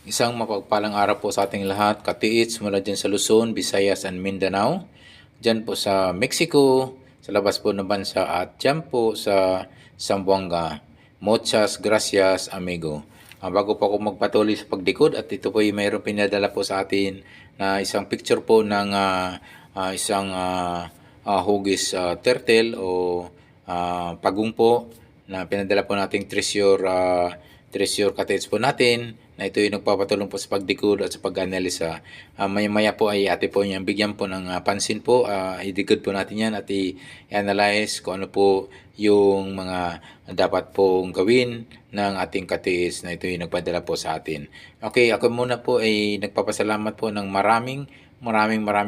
Isang mapagpalang araw po sa ating lahat, katiits mula dyan sa Luzon, Visayas, and Mindanao. Dyan po sa Mexico, sa labas po ng bansa at dyan po sa Zamboanga. Muchas gracias, amigo. Bago po ako magpatuloy sa pagdikod at ito po ay mayroong pinadala po sa atin na isang picture po ng isang hugis turtle o pagong po na pinadala po nating treasure cottage po natin na ito yung nagpapatulong po sa pagdikod at sa pag-analisa. Maya-maya po ay ate po niyang bigyan po ng pansin po. I-decode po natin yan at i-analyze kung ano po yung mga dapat pong gawin ng ating katiis na ito yung nagpadala po sa atin. Okay, ako muna po ay nagpapasalamat po ng maraming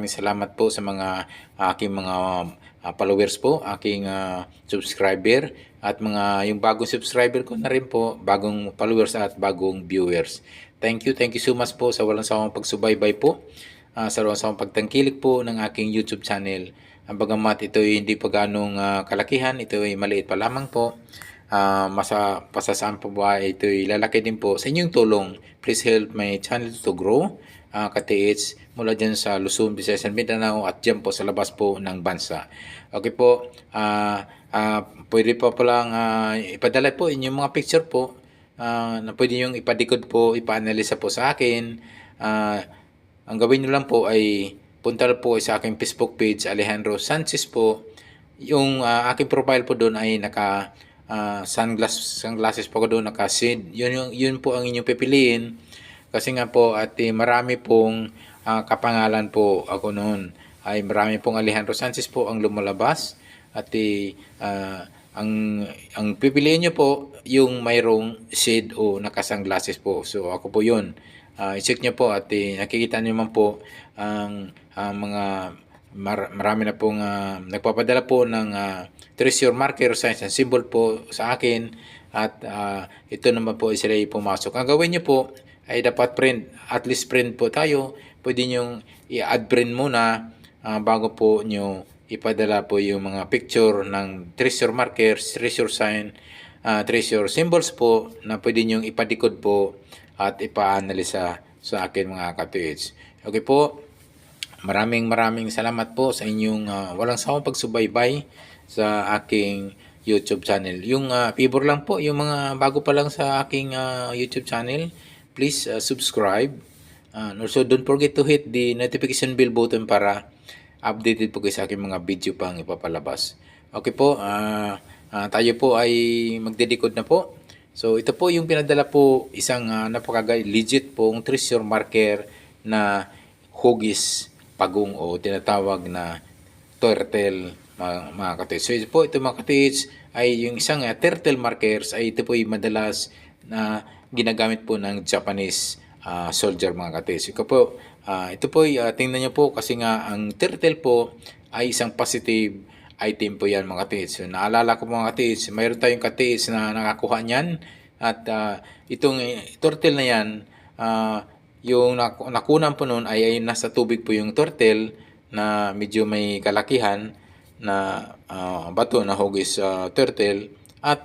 salamat po sa mga aking mga followers po, aking subscriber at mga yung bagong subscriber ko na rin po, bagong followers at bagong viewers. Thank you so much po sa walang sawang pagsubaybay po, sa walang sawang pagtangkilik po ng aking YouTube channel. Ang bagamat ito ay hindi pa ganong kalakihan, ito ay maliit pa lamang po. Pasasaan po ba ito ay lalaki din po sa inyong tulong. Please help my channel to grow. Katiits mula dyan sa Luzon, Visayas, and Mindanao at dyan po sa labas po ng bansa. Okay po, pwede po palang ipadala po inyong mga picture po na pwede nyo ipadikod po, ipa-analisa po sa akin. Ang gawin nyo lang po ay punta po sa aking Facebook page, Alejandro Sanchez po. Yung aking profile po doon ay naka sunglasses po ko doon, naka-shade. Yun po ang inyong pipiliin. Kasi nga po at marami pong kapangalan po ako noon. Ay marami pong Alejandro Sanchez po ang lumalabas at ang pipiliin nyo po yung mayroong shade o nakasunglasses po. So ako po yun. I-check nyo po at nakikita nyo man po ang mga marami na pong nagpapadala po ng treasure marker, signs and symbol po sa akin at ito naman po sila pumasok. Ang gawin nyo po ay dapat at least print po tayo. Pwede nyo i-add print muna bago po nyo ipadala po yung mga picture ng treasure markers, treasure sign, treasure symbols po na pwede nyo ipadikod po at ipa-analisa sa akin mga katuits. Okay po, maraming salamat po sa inyong walang sawang pagsubaybay sa aking YouTube channel. Yung favor lang po, yung mga bago pa lang sa aking YouTube channel, please subscribe. And also don't forget to hit the notification bell button para updated po kayo sa aking mga video pang ipapalabas. Okay po, tayo po ay magdedecode na po. So ito po yung pinadala po, isang legit pong treasure marker na hugis pagong o tinatawag na turtle mga katids. So ito po, ito mga katids ay yung isang turtle markers ay ito po ay madalas na ginagamit po ng Japanese soldier mga katids. Ito po tingnan nyo po kasi nga ang turtle po ay isang positive item po yan mga katids. So, naalala ko mga katids, mayroon tayong katids na nakakuha niyan at itong turtle na yan, yung nakunan po noon ay nasa tubig po yung turtle na medyo may kalakihan na bato na hugis turtle at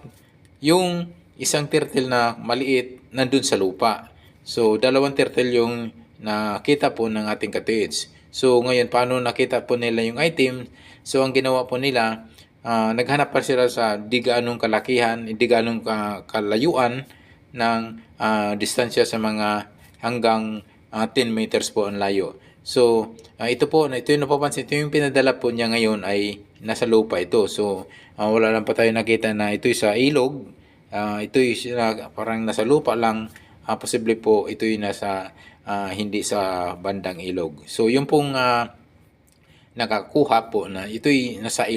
yung isang turtle na maliit nandun sa lupa. So, dalawang turtle yung nakita po ng ating katids. So, ngayon, paano nakita po nila yung item? So, ang ginawa po nila, naghanap pa sila sa di gaanong kalakihan, di gaanong kalayuan ng distansya sa mga hanggang 10 meters po ang layo. So, ito yung napapansin, ito yung pinadala po niya ngayon ay nasa lupa ito. So, wala lang pa tayo nakita na ito sa ilog. Ito parang nasa lupa lang. Posible po ito yung nasa hindi sa bandang ilog. So, yung pong nakakuha po na ito'y nasa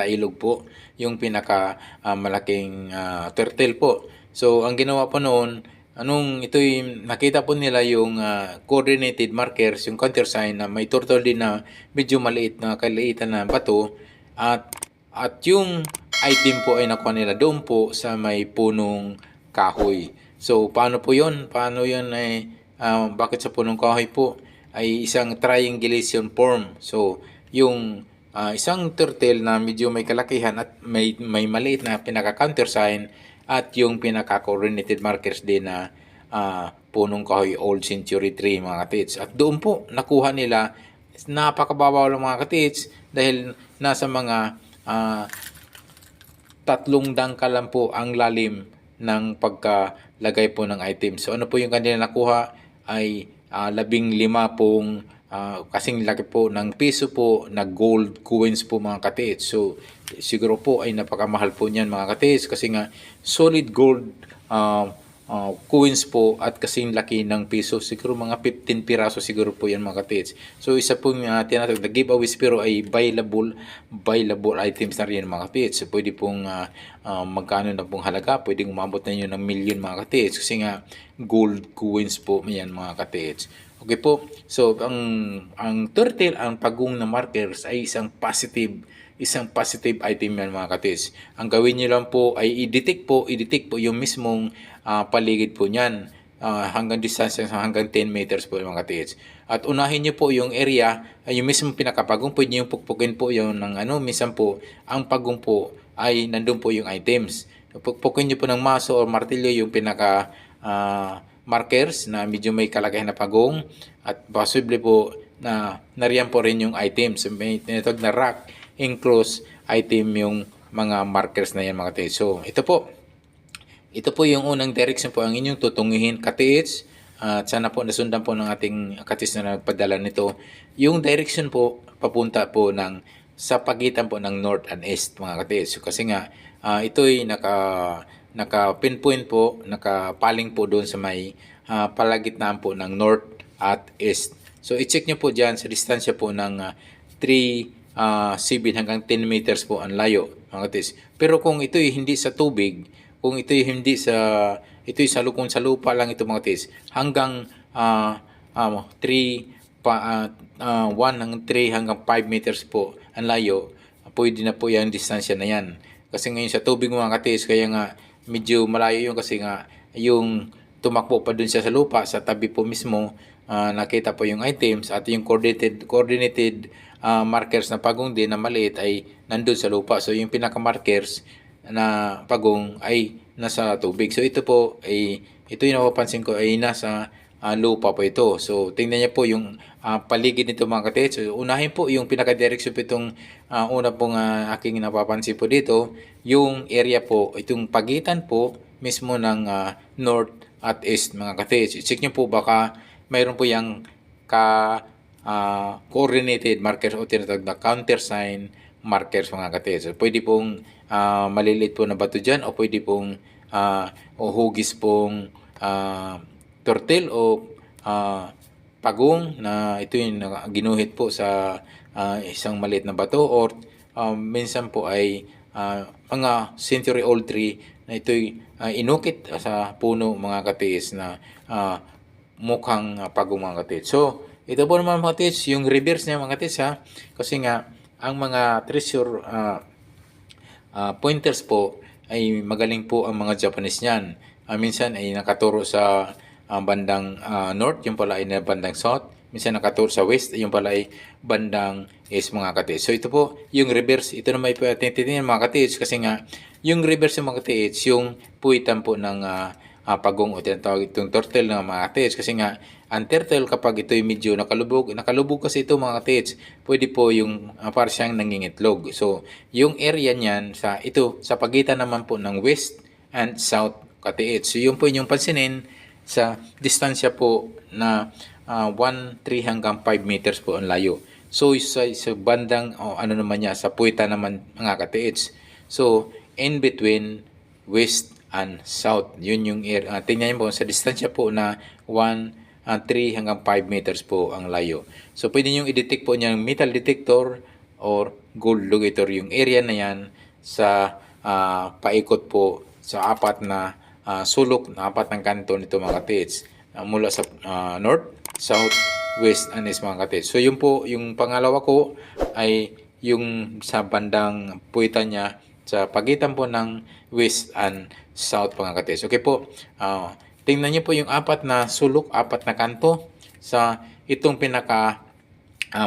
ilog po, yung pinaka malaking turtle po. So, ang ginawa po noon, ito'y nakita po nila yung coordinated markers, yung countersign na may turtle din na medyo maliit na kaliitan na bato at yung item po ay nakuha nila doon po sa may punong kahoy. So, paano po yun? Paano yun bakit sa punong kahoy po? Ay isang triangulation form. So, yung isang turtle na medyo may kalakihan at may maliit na pinaka-countersign at yung pinaka-coordinated markers din na punong kahoy Old Century Tree mga katits. At doon po nakuha nila, napakababaw lang mga katits dahil nasa mga 3 dangkal lang po ang lalim ng pagkalagay po ng item. So ano po yung kanila nakuha ay 15 pong kasing laki po ng piso po na gold coins po mga katits. So siguro po ay napakamahal po niyan mga katits kasi nga solid gold coins po at kasing laki ng piso. Siguro mga 15 piraso siguro po yan mga katits. So isa pong tinatawag na giveaways pero ay buyable items na rin mga katits. So pwede pong magkano na pong halaga. Pwede umabot na yun ng million mga katits. Kasi nga gold coins po yan mga katits. Okay po. So ang turtle, ang pagong na markers ay isang positive item yan mga katis. Ang gawin niyo lang po ay i-detect po yung mismong paligid po niyan hanggang distance hanggang 10 meters po mga katis. At unahin niyo po yung area, yung mismong pinakapagong, pwede niyo pukpukin po yung ng minsan po ang pagong po ay nandun po yung items. Pukpukin niyo po ng maso o martilyo yung pinaka markers na medyo may kalagayan na pagong at possibly po na nariyan po rin yung items. May tinatawag na rack enclosed item yung mga markers na yan mga katiits. So ito po yung unang direction po ang inyong tutunguhin katiits at sana po nasundan po ng ating katiits na nagpadala nito. Yung direction po papunta po sa pagitan po ng north and east mga katiits. So, kasi nga ito'y naka-pinpoint po, nakapaling po doon sa may palagitnaan po ng north at east. So i-check nyo po dyan sa distansya po ng 7 hanggang 10 meters po ang layo mga katis. Pero kung ito'y hindi sa tubig, kung ito'y sa lupa lang ito mga katis, hanggang 1 hanggang 3 hanggang 5 meters po ang layo, pwede na po yung distansya na yan. Kasi ngayon sa tubig mga katis, kaya nga medyo malayo yun kasi nga yung tumakbo pa dun siya sa lupa, sa tabi po mismo, nakita po yung items at yung coordinated markers na pagong din na maliit ay nandun sa lupa. So yung pinaka-markers na pagong ay nasa tubig. So ito yung napapansin ko ay nasa lupa po ito. So tingnan niyo po yung paligid nito mga katits. So unahin po yung pinaka-direction po itong una pong aking napapansin po dito. Yung area po, itong pagitan po mismo ng north at east mga katits. Check niyo po baka mayroon po yung coordinated markers o tinatawag na countersign markers mga katits. So, pwede pong maliliit po na bato dyan o pwede pong o hugis pong turtle o pagong na ito yung ginuhit po sa isang maliit na bato or minsan po ay mga century-old tree na ito'y inukit sa puno mga katiis na mukhang pagong mga katiis. So, ito po naman mga katiis, yung reverse niya mga katiis ha, kasi nga ang mga treasure pointers po ay magaling po ang mga Japanese niyan. Minsan ay nakaturo sa bandang north, yung pala ay bandang south. Minsan nakaturo sa west, yung pala ay bandang east mga katiis. So ito po yung reverse. Ito naman po ating titingnan mga katiis kasi nga yung reverse ng mga katiis, yung puwitan po ng pagong o tinatawag itong turtle ng mga katiis. Kasi nga ang turtle kapag ito'y medyo nakalubog kasi ito mga katiis, pwede po yung para siyang nangingitlog. So yung area niyan sa pagitan naman po ng west and south katiis. So yun po yung pansinin sa distansya po na 1, 3 hanggang 5 meters po ang layo. So sa bandang ano naman niya sa puwita naman mga katiits. So in between west and south, yun yung area. Tingnan niyo po sa distansya po na 1, 3 hanggang 5 meters po ang layo. So pwede niyo i-detect po niyang metal detector or gold locator yung area na yan sa paikot po sa apat na sulok na apat ng kanto nito mga katiits mula sa north, south, west, and east mga katiits. So yun po, yung pangalawa ko ay yung sa bandang puwitan niya sa pagitan po ng west and south mga katiits. Okay po, tingnan niyo po yung apat na sulok, apat na kanto sa itong pinaka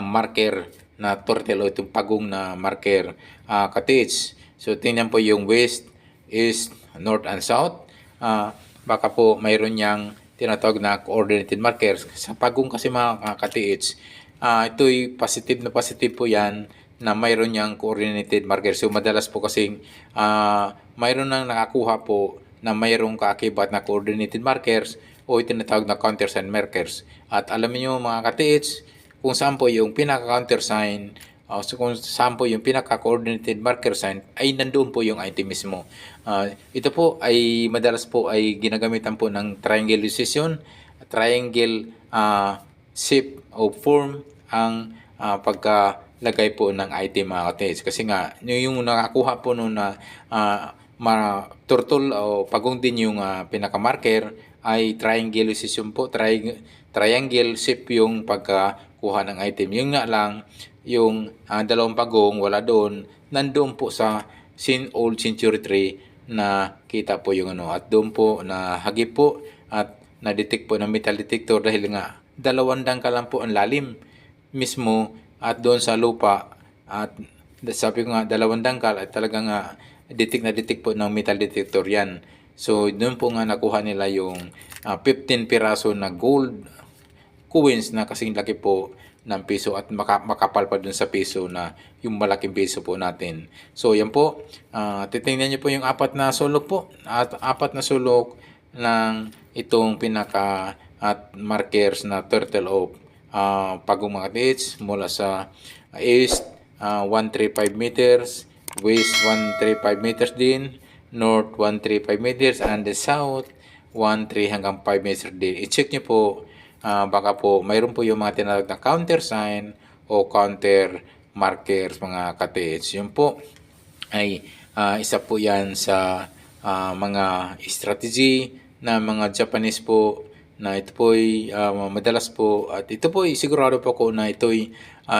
marker na turtle o itong pagong na marker katiits. So tingnan po yung west, east, north, and south. Baka po mayroon niyang tinatawag na coordinated markers. Sa pagong kasi mga ka-TH, ito'y positive po yan na mayroon niyang coordinated markers. So madalas po kasing mayroon nang nakakuha po na mayroong kaakibat na coordinated markers o tinatawag na countersign markers. At alam niyo mga ka-TH, kung saan po yung pinaka-countersign so kung saan po yung pinaka-coordinated marker sign ay nandoon po yung item mismo. Ito po ay madalas po ay ginagamitan po ng triangle decision, triangle shape o form ang pagkalagay po ng item mga ka-TH. Kasi nga yung nakakuha po noon na turtle o pagong din yung pinaka-marker ay triangle decision po, triangle shape yung pagkakuha ng item. Yung nga lang yung dalawang pagong wala doon, nandoon po sa old century tree na kita po yung at doon po na hagip po at na-detect po ng metal detector dahil nga dalawang dangkal lang po ang lalim mismo at doon sa lupa at sabi ko nga dalawang dangkal at talagang detect po ng metal detector yan. So doon po nga nakuha nila yung 15 piraso na gold coins na kasing laki po ng piso at makapal pa dun sa piso na yung malaking piso po natin. So yan po, titingnan nyo po yung apat na sulok po. At apat na sulok ng itong pinaka at markers na turtle of pagong mga dates mula sa east 135 meters, west 135 meters din, north 135 meters, and the south 13 hanggang 5 meters din. I-check nyo po baka po mayroon po yung mga tinatawag na counter sign o counter markers mga ka-TH. Yun po ay isa po yan sa mga strategy na mga Japanese po na ito po ay madalas po at ito po ay sigurado po ko na ito ay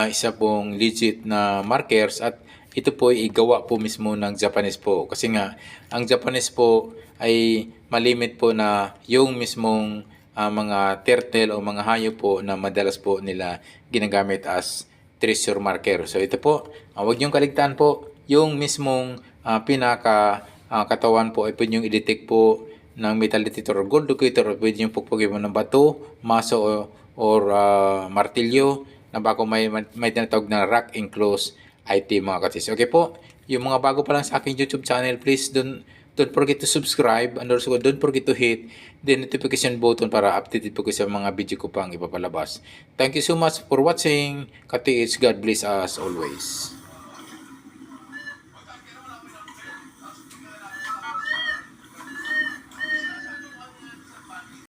isa pong legit na markers at ito po ay gawa po mismo ng Japanese po kasi nga ang Japanese po ay malimit po na yung mismong mga turtle o mga hayop po na madalas po nila ginagamit as treasure marker. So ito po, huwag niyong kaligtaan po yung mismong katawan po ay pwede niyong i-detect po ng metal detector or gold detector o pwede niyong pupugin mo ng bato, maso or martilyo na bago may tinatawag na rock enclosed item mga katis. Okay po, yung mga bago pa lang sa aking YouTube channel, please don't forget to subscribe and also don't forget to hit the notification button para updated po kayo sa mga video ko pang ipapalabas. Thank you so much for watching. Ka-TH, God bless us always.